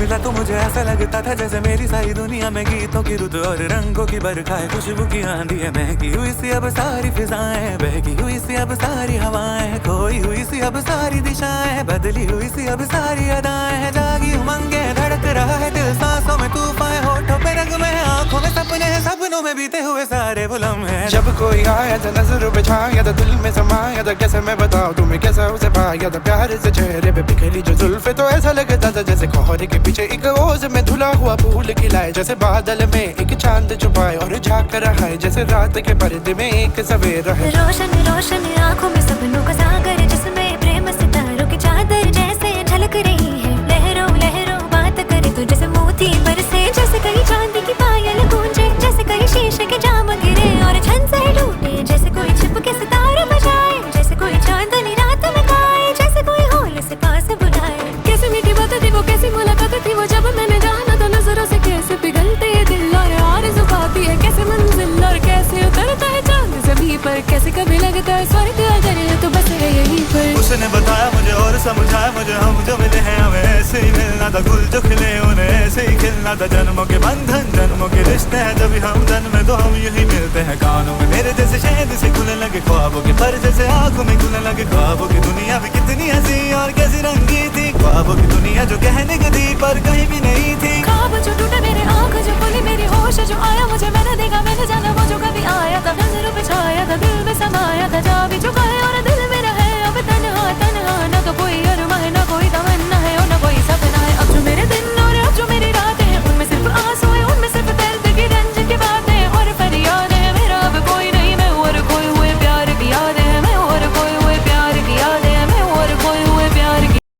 मिला तो मुझे ऐसा लगता था जैसे मेरी सारी दुनिया में गीतों की रुत और रंगों की बरखा है, खुशबू की आंधी है, महकी हुई सी अब सारी फिजाएं, बहकी हुई सी अब सारी हवाएं, खोई हुई सी अब सारी दिशाएं, बदली हुई सी अब सारी अदाएं हैं, जागी उमंगे धड़क रहा है दिल, सांसों में तूफान, होठों पे रंग में, आंखों में सपने हैं, सपनों में बीते हुए सारे वो लम्हे हैं। जब कोई आया था नजरों पे छाया था, दिल में समाया था, कैसे मैं बताऊं तुम्हें कैसा उसे पाया था, प्यार से चेहरे पे बिखरी जो जुल्फे, तो ऐसा लगता था जैसे कोहरे के पीछे एक ओस में धुला हुआ फूल खिलाए, जैसे बादल में एक चांद छुपाए और झांक रहा है, जैसे रात के पर्दे में एक सवेरा है। रोशन रोशन आंखों में सपनों का सागर, जिसमें प्रेम सितारों की चादर जैसे झलक रही है, लहरों लहरों बात करे तो जैसे मोती बरसे, जैसे कहीं चांदी की पायल गूंजे, जैसे कहीं शीशे के जाम गिरे और छन से टूटे, जैसे कोई छिप के सितारे बजाए, जैसे कोई चांदनी रात में गाए, जैसे कोई होल से पास बुलाए। कैसे मीठी बात थी वो, कैसी मुलाकात थी वो, जब मैंने जाना तो नजरों से कैसे पिघलते ये दिल और आरज़ू पाती है, कैसे मंजिल और कैसे उतरता है चांद ज़मीं पर, कैसे कभी लगता है स्वर्ग अगर है तो बस है यहीं पर। उसने बताया मुझे और समझाया मुझे, हम जो मिले हैं हमें ऐसे ही मिलना था, गुल जो खिले उन्हें ऐसे ही खिलना था, जन्मों के बंधन जन्मों के रिश्ते हैं, जब हम जन्म में तो हम यूं ही मिलते हैं, कानों में मेरे जैसे शहद से खुलने लगे ख्वाबों के पर, जैसे आंखों में खुलने लगे ख्वाबों की दुनिया भी कितनी हंसी और कैसी रंगी थी, ख्वाबों की दुनिया जो कहने की थी पर कहीं भी नहीं थी। ख्वाब जो टूटे मेरे आँख जो खुली मेरी होश जो आया मुझे, मैंने देखा मैंने जाना वो जो कभी आया था, नजरों पे छाया था, दिल में समाया